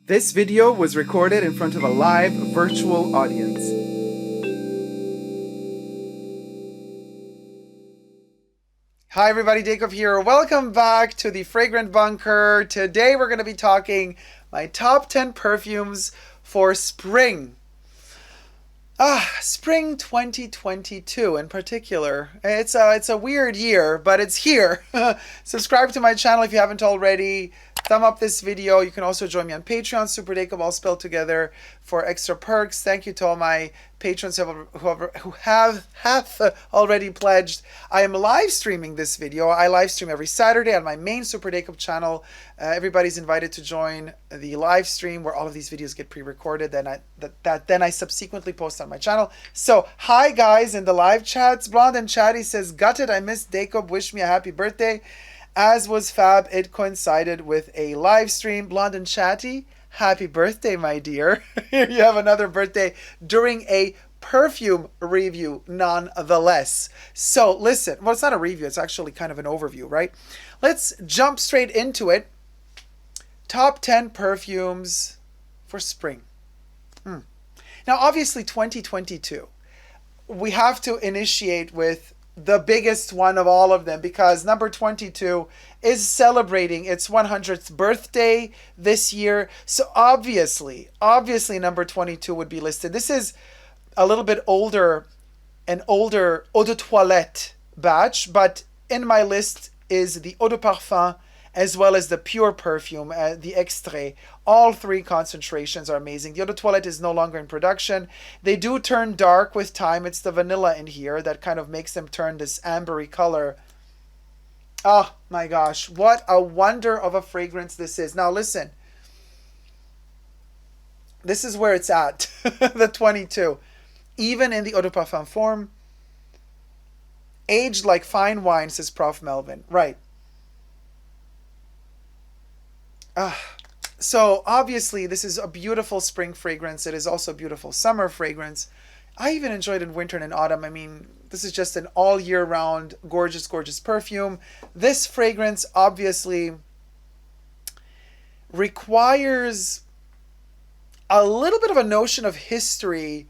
This video was recorded in front of a live virtual audience. Hi everybody, Dacob here. Welcome back to the Fragrant Bunker. Today we're going to be talking my top 10 perfumes for spring. Spring 2022 in particular. It's a weird year, but it's here. Subscribe to my channel if you haven't already. Thumb up this video. You can also join me on Patreon, superdacob, all spelled together, for extra perks. Thank you to all my patrons who have already pledged. I am live streaming this video. I live stream every Saturday on my main superdacob channel. Everybody's invited to join the live stream where all of these videos get pre-recorded. Then I subsequently post on my channel. So hi guys in the live chats. Blonde and Chatty says, "Gutted, I missed Dacob. Wish me a happy birthday." As was Fab, it coincided with a live stream. Blonde and Chatty, happy birthday, my dear. Here you have another birthday during a perfume review, nonetheless. So listen, well, it's not a review. It's actually kind of an overview, right? Let's jump straight into it. Top 10 perfumes for spring. Now, obviously, 2022. We have to initiate with the biggest one of all of them, because number 22 is celebrating its 100th birthday this year. So obviously number 22 would be listed. This is a little bit older, an older eau de toilette batch, but in my list is the eau de parfum as well as the pure perfume, the extrait. All three concentrations are amazing. The eau de toilette is no longer in production. They do turn dark with time. It's the vanilla in here that kind of makes them turn this ambery color. Oh my gosh, what a wonder of a fragrance this is. Now listen, this is where it's at, the 22. Even in the eau de parfum form, aged like fine wine, says Prof. Melvin. Right. So obviously this is a beautiful spring fragrance. It is also a beautiful summer fragrance. I even enjoyed it in winter and in autumn. I mean, this is just an all year round gorgeous, gorgeous perfume. This fragrance obviously requires a little bit of a notion of history,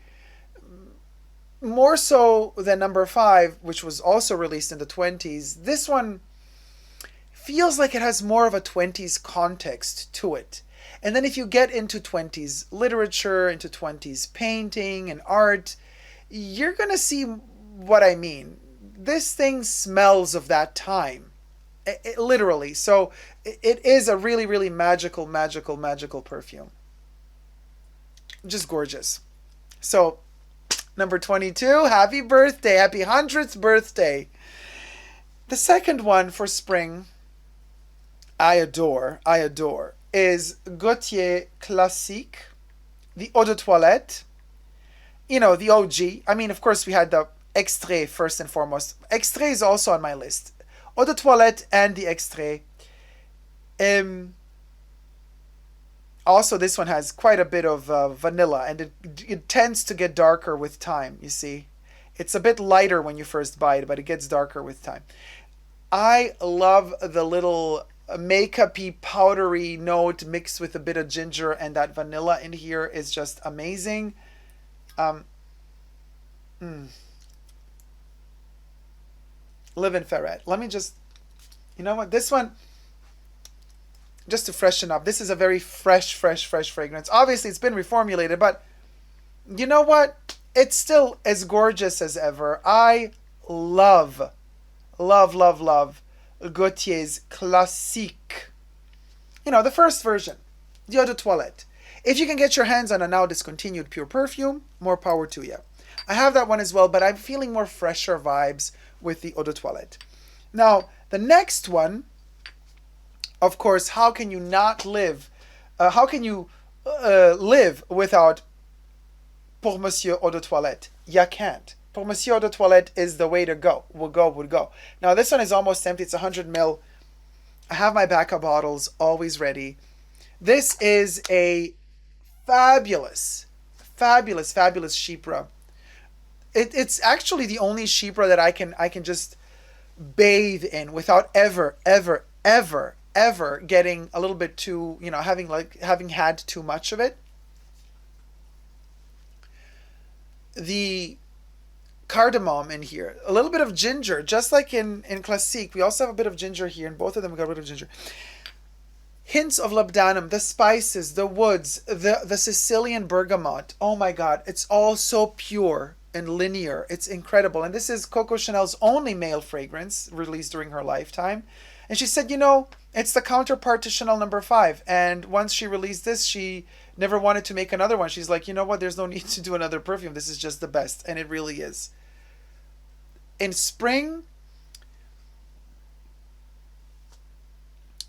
more so than number 5, which was also released in the 20s. This one feels like it has more of a 20s context to it. And then if you get into 20s literature, into 20s painting and art, you're going to see what I mean. This thing smells of that time, literally. So it is a really, really magical perfume. Just gorgeous. So number 22, happy birthday, happy 100th birthday. The second one for spring, I adore, is Gaultier Classiques, the eau de toilette. You know, the OG. I mean, of course, we had the extrait first and foremost. Extrait is also on my list. Eau de toilette and the extrait. Also, this one has quite a bit of vanilla, and it tends to get darker with time, you see. It's a bit lighter when you first buy it, but it gets darker with time. I love the little makeup-y, powdery note mixed with a bit of ginger, and that vanilla in here is just amazing. Live in Ferret. Let me just, you know what, this one, just to freshen up, this is a very fresh fragrance. Obviously it's been reformulated, but you know what, it's still as gorgeous as ever. I love Gaultier's Classique. You know, the first version, the eau de toilette. If you can get your hands on a now discontinued pure perfume, more power to you. I have that one as well, but I'm feeling more fresher vibes with the eau de toilette. Now, the next one, of course, how can you not live? How can you live without Pour Monsieur eau de toilette? You can't. Pour Monsieur eau de toilette is the way to go. Would go. Now this one is almost empty. It's 100 ml. I have my backup bottles always ready. This is a fabulous chypre. It's actually the only chypre that I can just bathe in without ever ever getting a little bit too, having had too much of it, the cardamom in here, a little bit of ginger, just like in Classiques. We also have a bit of ginger here. In both of them, we got a bit of ginger. Hints of labdanum, the spices, the woods, the Sicilian bergamot. Oh my God, it's all so pure and linear. It's incredible. And this is Coco Chanel's only male fragrance released during her lifetime. And she said, it's the counterpart to Chanel No. 5. And once she released this, she never wanted to make another one. She's like, you know what? There's no need to do another perfume. This is just the best. And it really is. In spring,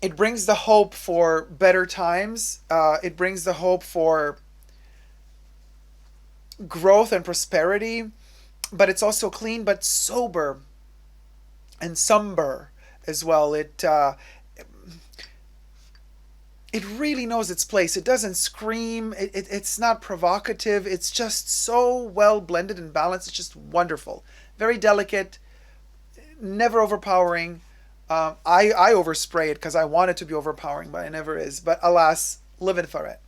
it brings the hope for better times. It brings the hope for growth and prosperity. But it's also clean, but sober and somber as well. It really knows its place. It doesn't scream. It's not provocative. It's just so well blended and balanced. It's just wonderful. Very delicate, never overpowering. I overspray it because I want it to be overpowering, but it never is. But alas, living for it.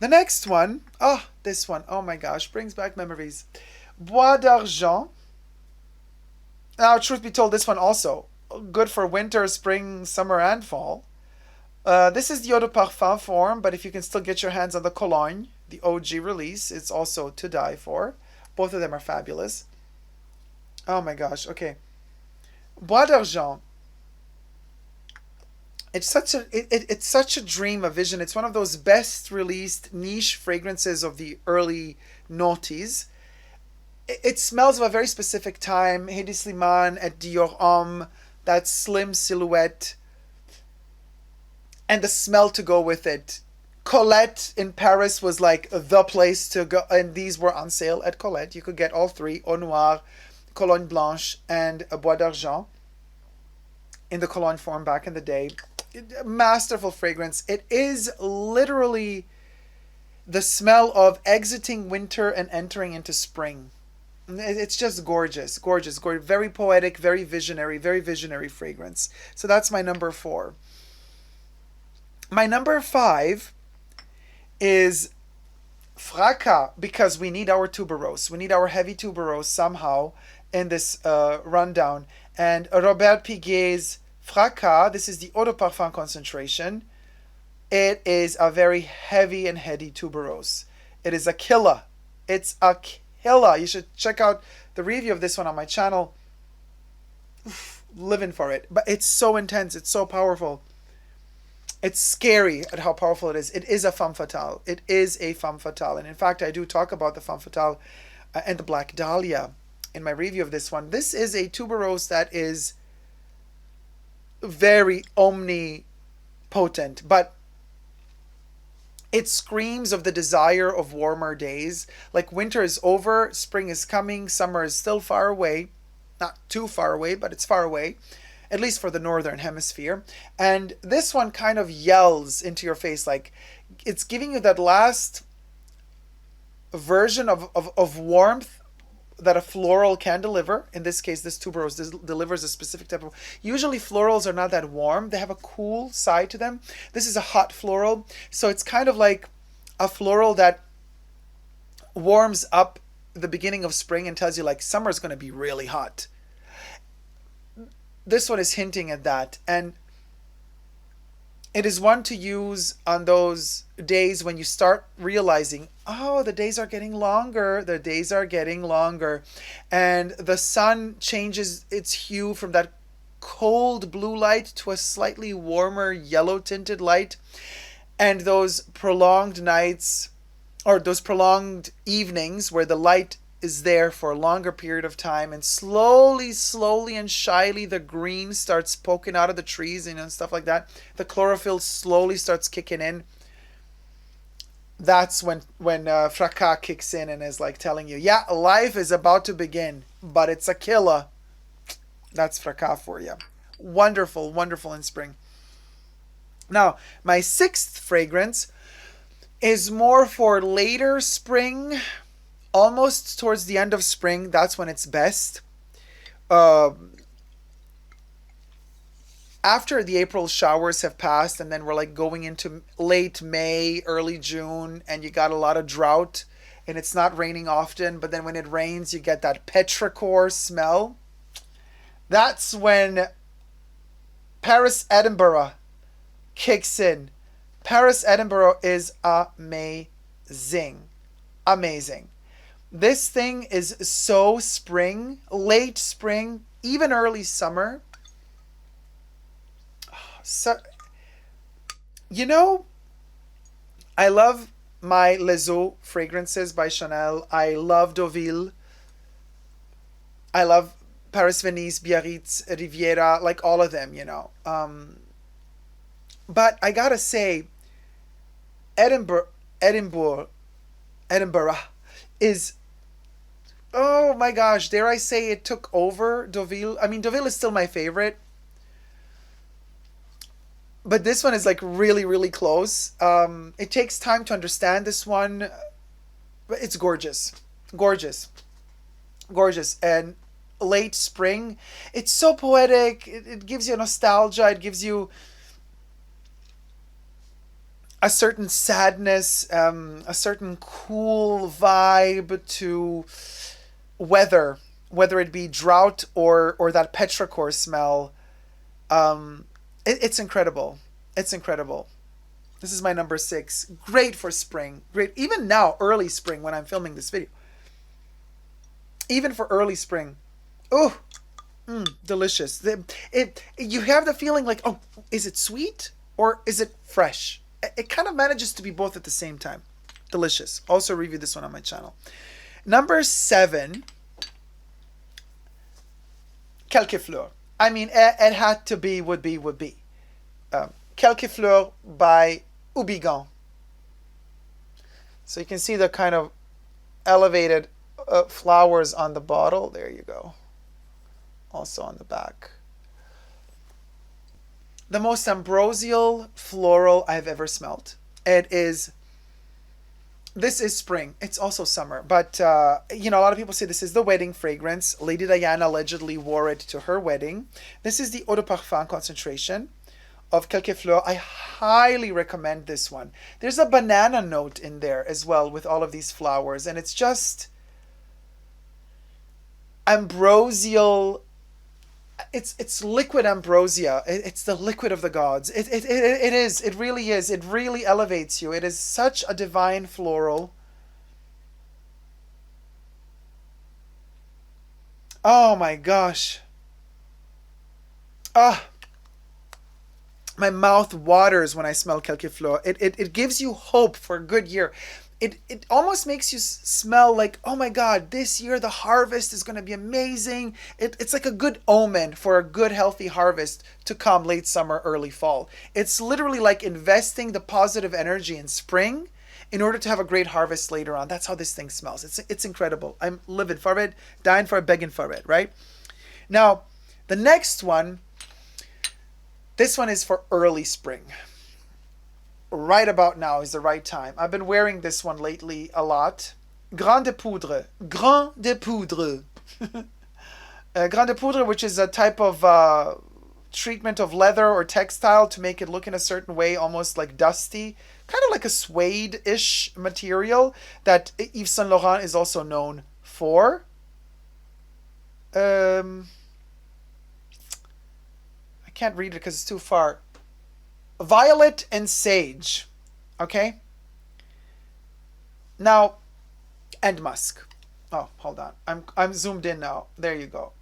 The next one, this one, oh my gosh, brings back memories. Bois d'Argent. Now, truth be told, this one also good for winter, spring, summer, and fall. This is the eau de parfum form, but if you can still get your hands on the Cologne, the OG release, it's also to die for. Both of them are fabulous. Oh my gosh, okay. Bois d'Argent. It's such a dream, a vision. It's one of those best released niche fragrances of the early noughties. It smells of a very specific time. Heady Slimane at Dior Homme, that slim silhouette, and the smell to go with it. Colette in Paris was like the place to go, and these were on sale at Colette. You could get all three, Eau Noire, Cologne Blanche, and Bois d'Argent in the Cologne form back in the day. Masterful fragrance. It is literally the smell of exiting winter and entering into spring. It's just gorgeous, gorgeous, gorgeous. Very poetic, very visionary fragrance. So that's my number 4. My number 5 is Fracas, because we need our tuberose. We need our heavy tuberose somehow in this rundown. And Robert Piguet's Fracas, this is the eau de parfum concentration. It is a very heavy and heady tuberose. It is a killer. It's a killer. You should check out the review of this one on my channel. Living for it. But it's so intense. It's so powerful. It's scary at how powerful it is. It is a femme fatale. It is a femme fatale. And in fact, I do talk about the femme fatale and the Black Dahlia in my review of this one. This is a tuberose that is very omnipotent, but it screams of the desire of warmer days. Like winter is over, spring is coming, summer is still far away. Not too far away, but it's far away, at least for the northern hemisphere. And this one kind of yells into your face, like it's giving you that last version of warmth that a floral can deliver. In this case, this tuberose delivers a specific type of... Usually florals are not that warm. They have a cool side to them. This is a hot floral. So it's kind of like a floral that warms up the beginning of spring and tells you like summer's going to be really hot. This one is hinting at that. And it is one to use on those days when you start realizing, oh, the days are getting longer. The days are getting longer. And the sun changes its hue from that cold blue light to a slightly warmer yellow tinted light. And those prolonged nights, or those prolonged evenings where the light is there for a longer period of time, and slowly and shyly the green starts poking out of the trees and stuff like that. The chlorophyll slowly starts kicking in. That's when Fracas kicks in and is like telling you, yeah, life is about to begin, but it's a killer. That's Fracas for you. Wonderful, wonderful in spring. Now, my 6th fragrance is more for later spring, almost towards the end of spring. That's when it's best. after the April showers have passed, and then we're like going into late May, early June, and you got a lot of drought and it's not raining often, but then when it rains, you get that petrichor smell. That's when Paris Edinburgh kicks in. Paris Edinburgh is amazing. Amazing. This thing is so spring, late spring, even early summer. So, you know, I love my Les Eaux fragrances by Chanel. I love Deauville. I love Paris, Venice, Biarritz, Riviera, like all of them, you know. But I gotta say, Edinburgh, Edinburgh, Edinburgh is, oh my gosh, dare I say it took over Deauville. I mean, Deauville is still my favorite, but this one is like really, really close. It takes time to understand this one, but it's gorgeous, gorgeous, gorgeous. And late spring, it's so poetic. It gives you nostalgia. It gives you a certain sadness, a certain cool vibe to weather, whether it be drought or that petrichor smell. It's incredible. It's incredible. This is my number 6. Great for spring. Great. Even now, early spring, when I'm filming this video. Even for early spring. Oh, delicious. You have the feeling like, oh, is it sweet or is it fresh? It kind of manages to be both at the same time. Delicious. Also review this one on my channel. Number 7, Quelques Fleurs. I mean, it had to be, would be. Quelques Fleurs by Houbigant. So you can see the kind of elevated flowers on the bottle. There you go. Also on the back. The most ambrosial floral I've ever smelled. This is spring. It's also summer. But, you know, a lot of people say this is the wedding fragrance. Lady Diana allegedly wore it to her wedding. This is the Eau de Parfum concentration of Quelques Fleurs. I highly recommend this one. There's a banana note in there as well with all of these flowers. And it's just ambrosial. It's liquid ambrosia. It's the liquid of the gods. It is. It really is. It really elevates you. It is such a divine floral. Oh my gosh. Ah. My mouth waters when I smell Quelques Fleurs. It gives you hope for a good year. It almost makes you smell like, oh my God, this year the harvest is going to be amazing. It's like a good omen for a good, healthy harvest to come late summer, early fall. It's literally like investing the positive energy in spring in order to have a great harvest later on. That's how this thing smells. It's incredible. I'm living for it, dying for it, begging for it, right? Now, the next one, this one is for early spring. Right about now is the right time. I've been wearing this one lately a lot. Grain de Poudre. Grain de Poudre. Grain de Poudre, which is a type of treatment of leather or textile to make it look in a certain way, almost like dusty. Kind of like a suede-ish material that Yves Saint Laurent is also known for. I can't read it because it's too far. Violet and sage. Okay? Now, and musk. Oh, hold on. I'm zoomed in now. There you go.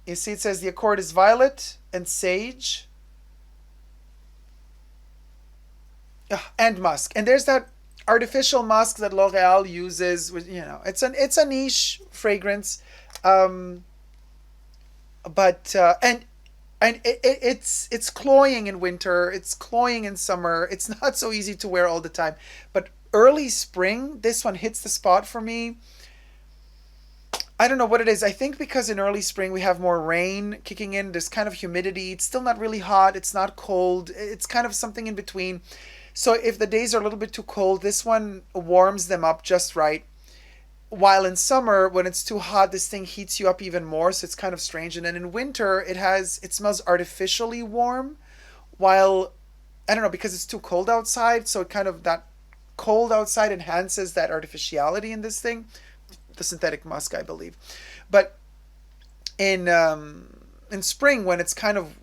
You see it says the accord is violet and sage. And musk. And there's that artificial musk that L'Oreal uses, which, you know, it's a niche fragrance. And it's cloying in winter, it's cloying in summer, it's not so easy to wear all the time. But early spring, this one hits the spot for me. I don't know what it is. I think because in early spring we have more rain kicking in, there's kind of humidity. It's still not really hot, it's not cold, it's kind of something in between. So if the days are a little bit too cold, this one warms them up just right. While in summer, when it's too hot, this thing heats you up even more, so it's kind of strange. And then in winter, it smells artificially warm, while I don't know, because it's too cold outside, so it kind of that cold outside enhances that artificiality in this thing, the synthetic musk, I believe. But in spring, when it's kind of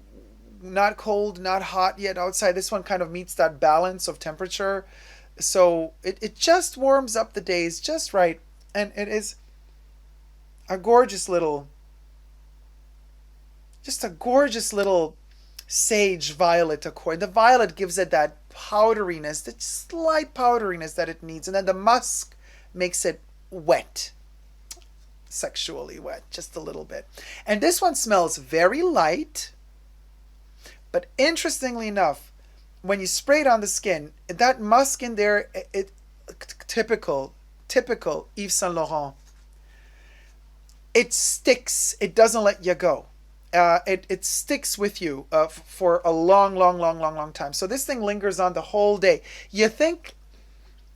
not cold, not hot yet outside, this one kind of meets that balance of temperature. So it just warms up the days just right. And it is a gorgeous little, just a gorgeous little sage violet accord. The violet gives it that powderiness, that slight powderiness that it needs. And then the musk makes it wet, sexually wet, just a little bit. And this one smells very light, but interestingly enough, when you spray it on the skin, that musk in there, typical, typical Yves Saint Laurent. It sticks. It doesn't let you go. It sticks with you for a long, long, long, long, long time. So this thing lingers on the whole day. You think,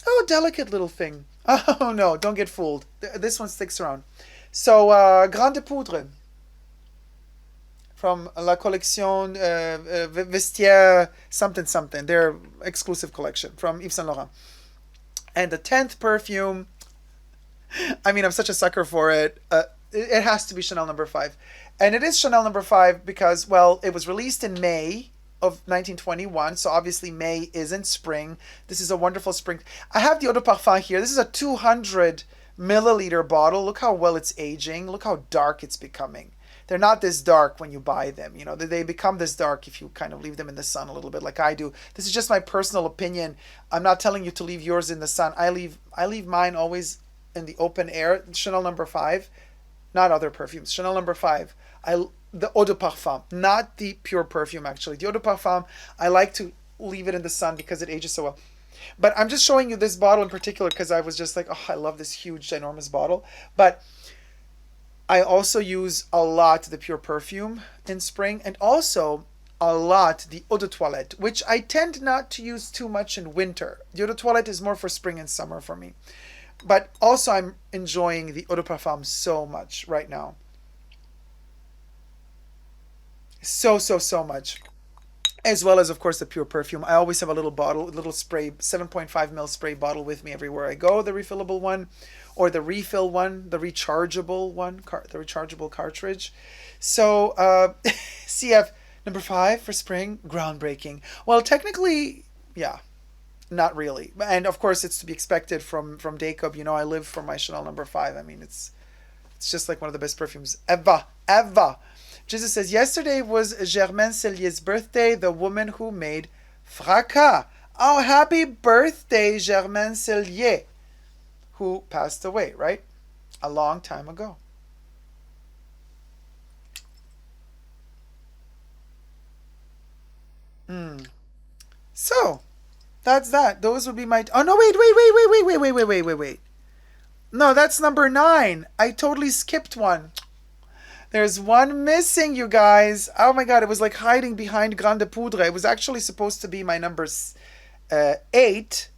oh, delicate little thing. Oh no, don't get fooled. This one sticks around. So Grande Poudre from La Collection Vestiaire something something, their exclusive collection from Yves Saint Laurent. And the 10th perfume, I mean, I'm such a sucker for it. It has to be Chanel number 5. And it is Chanel number 5 because, well, it was released in May of 1921. So obviously May isn't spring. This is a wonderful spring. I have the eau de parfum here. This is a 200 milliliter bottle. Look how well it's aging. Look how dark it's becoming. They're not this dark when you buy them. You know, they become this dark if you kind of leave them in the sun a little bit like I do. This is just my personal opinion. I'm not telling you to leave yours in the sun. I leave mine always in the open air. Chanel number 5, not other perfumes. Chanel number 5. The eau de parfum, not the pure perfume actually. The eau de parfum, I like to leave it in the sun because it ages so well. But I'm just showing you this bottle in particular because I was just like, oh, I love this huge, ginormous bottle. But I also use a lot the pure perfume in spring, and also a lot the eau de toilette, which I tend not to use too much in winter. The eau de toilette is more for spring and summer for me. But also I'm enjoying the eau de parfum so much right now. So, so, so much. As well as, of course, the pure perfume. I always have a little bottle, a little spray, 7.5 ml spray bottle with me everywhere I go. The refillable one, or the refill one, the rechargeable one, the rechargeable cartridge. So, CF number 5 for spring, groundbreaking. Well, technically, yeah, not really. And of course, it's to be expected from Dacob. You know, I live for my Chanel number 5. I mean, it's just like one of the best perfumes ever, ever. Jesus says, yesterday was Germaine Cellier's birthday, the woman who made Fracas. Oh, happy birthday, Germaine Cellier, who passed away, right? A long time ago. So, that's that. Those would be my... Oh, no, wait. No, that's number 9. I totally skipped one. There's one missing, you guys. Oh my god, it was like hiding behind Grande Poudre. It was actually supposed to be my number 8.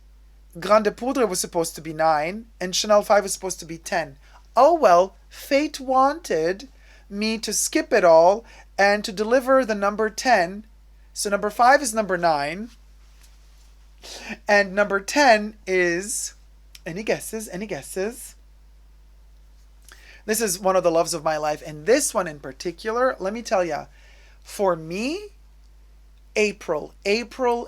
Grande Poudre was supposed to be 9. And Chanel 5 was supposed to be 10. Oh well, fate wanted me to skip it all and to deliver the number 10. So number 5 is number 9. And number 10 is... Any guesses? Any guesses? This is one of the loves of my life. And this one in particular, let me tell you, for me, April. Oh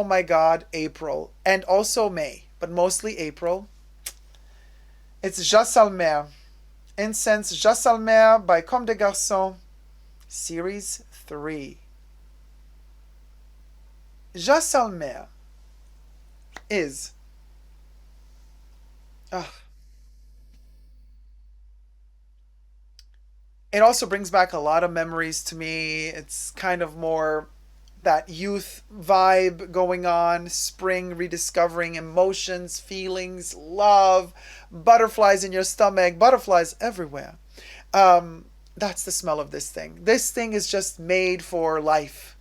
my God, April. And also May, but mostly April. It's Jassalmer. Incense Jassalmer by Comme des Garçons, Series 3. Jassalmer is... it also brings back a lot of memories to me. It's kind of more that youth vibe going on, spring, rediscovering emotions, feelings, love, butterflies in your stomach, butterflies everywhere. That's the smell of this thing. This thing is just made for life.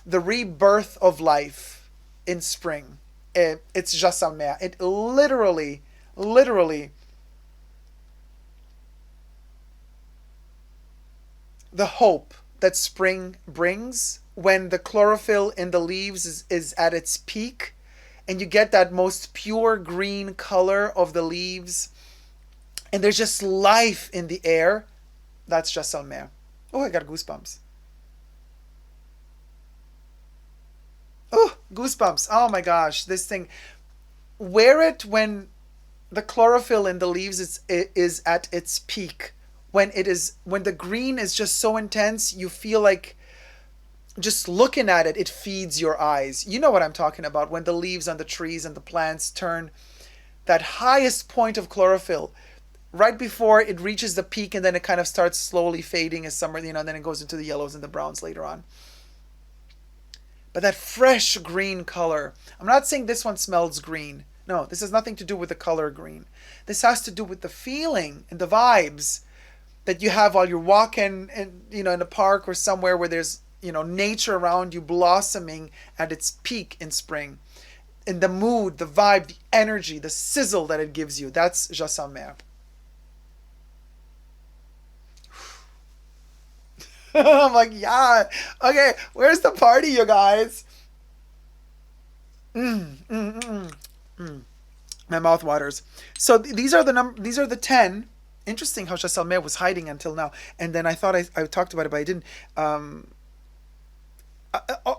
The rebirth of life in spring. it's Jassalmer. It literally, literally, the hope that spring brings when the chlorophyll in the leaves is at its peak and you get that most pure green color of the leaves and there's just life in the air. That's Jassalmer. Oh, I got goosebumps. Oh, goosebumps. Oh my gosh, this thing. Wear it when the chlorophyll in the leaves is at its peak. When the green is just so intense, you feel like just looking at it, it feeds your eyes. You know what I'm talking about when the leaves on the trees and the plants turn that highest point of chlorophyll right before it reaches the peak and then it kind of starts slowly fading as summer, and then it goes into the yellows and the browns later on. But that fresh green color, I'm not saying this one smells green. No, this has nothing to do with the color green. This has to do with the feeling and the vibes that you have while you're walking in a park or somewhere where there's nature around you blossoming at its peak in spring. And the mood, the vibe, the energy, the sizzle that it gives you. That's Jassalmer. I'm like, yeah. Okay, where's the party, you guys? Mm, mm, mm, mm. My mouth waters. So these are the 10. Interesting how Jassalmer was hiding until now. And then I thought I talked about it, but I didn't.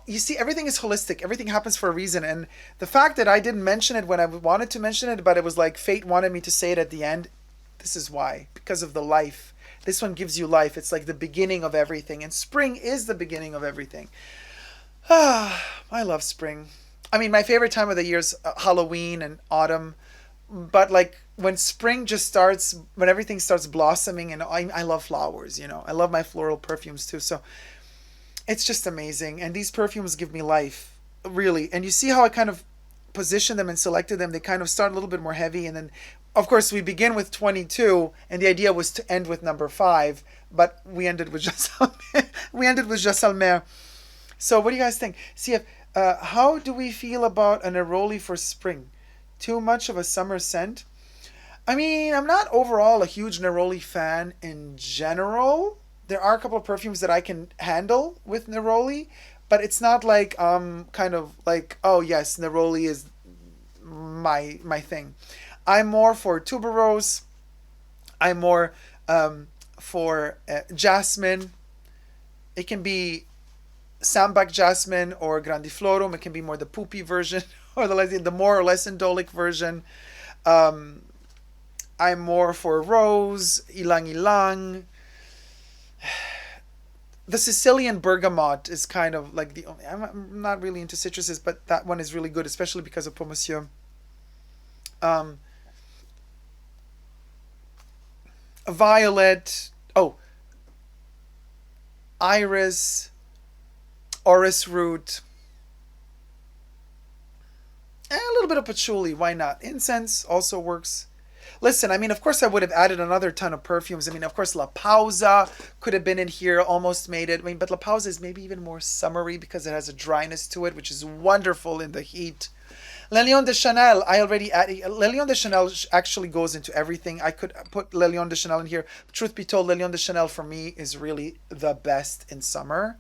You see, everything is holistic. Everything happens for a reason. And the fact that I didn't mention it when I wanted to mention it, but it was like fate wanted me to say it at the end. This is why. Because of the life. This one gives you life. It's like the beginning of everything. And spring is the beginning of everything. Ah, I love spring. I mean, my favorite time of the year is Halloween and autumn. But like when spring just starts, when everything starts blossoming, and I love flowers, I love my floral perfumes too. So it's just amazing. And these perfumes give me life, really. And you see how I kind of positioned them and selected them. They kind of start a little bit more heavy. And then, of course, we begin with 22. And the idea was to end with number 5. But we ended with Jassalmer. We ended with Jassalmer. So what do you guys think? See, how do we feel about a neroli for spring? Too much of a summer scent? I mean, I'm not overall a huge neroli fan in general. There are a couple of perfumes that I can handle with neroli, but it's not like kind of like, oh yes, neroli is my thing. I'm more for tuberose. I'm more for jasmine. It can be sambac jasmine or grandiflorum. It can be more the poopy version or the more or less indolic version. I'm more for rose, ilang ilang. The Sicilian bergamot is kind of like I'm not really into citruses, but that one is really good, especially because of Monsieur. Um, Violet. Oh, iris, orris root. And a little bit of patchouli. Why not? Incense also works. Listen, I mean, of course I would have added another ton of perfumes. I mean, of course, La Pausa could have been in here, almost made it. I mean, but La Pausa is maybe even more summery because it has a dryness to it, which is wonderful in the heat. Le Lion de Chanel, I already added. Le Lion de Chanel actually goes into everything. I could put Le Lion de Chanel in here. Truth be told, Le Lion de Chanel for me is really the best in summer.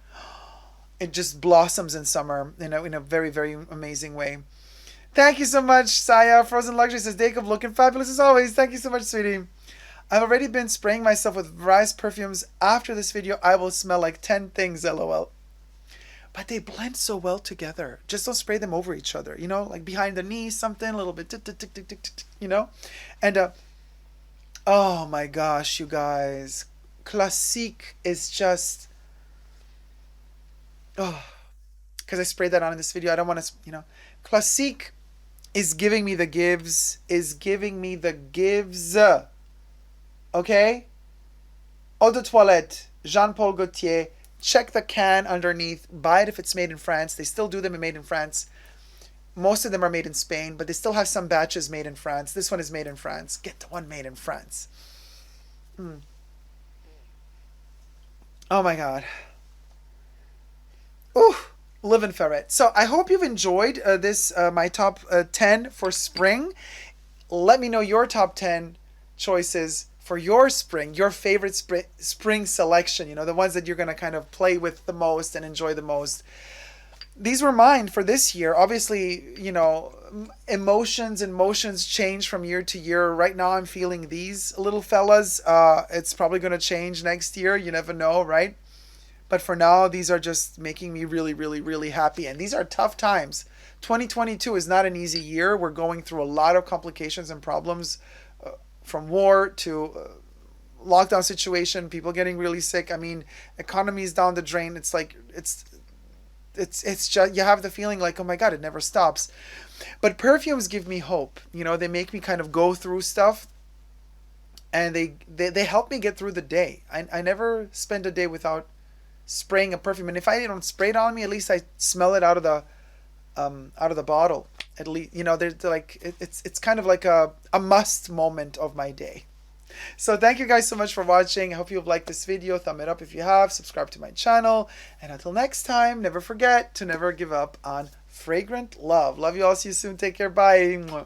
It just blossoms in summer, in a very, very amazing way. Thank you so much, Saya. Frozen Luxury says, Dacob looking fabulous as always. Thank you so much, sweetie. I've already been spraying myself with various perfumes. After this video, I will smell like 10 things, lol. But they blend so well together. Just don't spray them over each other, like behind the knee, something, a little bit, tick, tick, tick, tick, tick, tick, And, oh my gosh, you guys. Classique is just, oh, because I sprayed that on in this video. I don't want to, Classique is giving me the gives, okay? Eau de toilette, Jean-Paul Gaultier. Check the can underneath. Buy it if it's made in France. They still do them made in France. Most of them are made in Spain, but they still have some batches made in France. This one is made in France. Get the one made in France. Oh my God. Ooh, live in ferret. So I hope you've enjoyed this my top 10 for spring. Let me know your top 10 choices for your spring, your favorite spring selection, you know, the ones that you're going to kind of play with the most and enjoy the most. These were mine for this year. Obviously, you know, emotions and motions change from year to year. Right now I'm feeling these little fellas. It's probably going to change next year. You never know, right? But for now, these are just making me really, really, really happy. And these are tough times. 2022 is not an easy year. We're going through a lot of complications and problems, from war to lockdown situation, people getting really sick. I mean, economy's down the drain. It's like it's just, you have the feeling like, oh my God, it never stops. But perfumes give me hope. You know, they make me kind of go through stuff, and they help me get through the day. I never spend a day without spraying a perfume, and if I don't spray it on me, at least I smell it out of the bottle. At least, you know, they're like it's kind of like a must moment of my day. So thank you guys so much for watching. I hope you've liked this video. Thumb it up if you have. Subscribe to my channel. And until next time, never forget to never give up on fragrant love. Love you all. See you soon. Take care. Bye.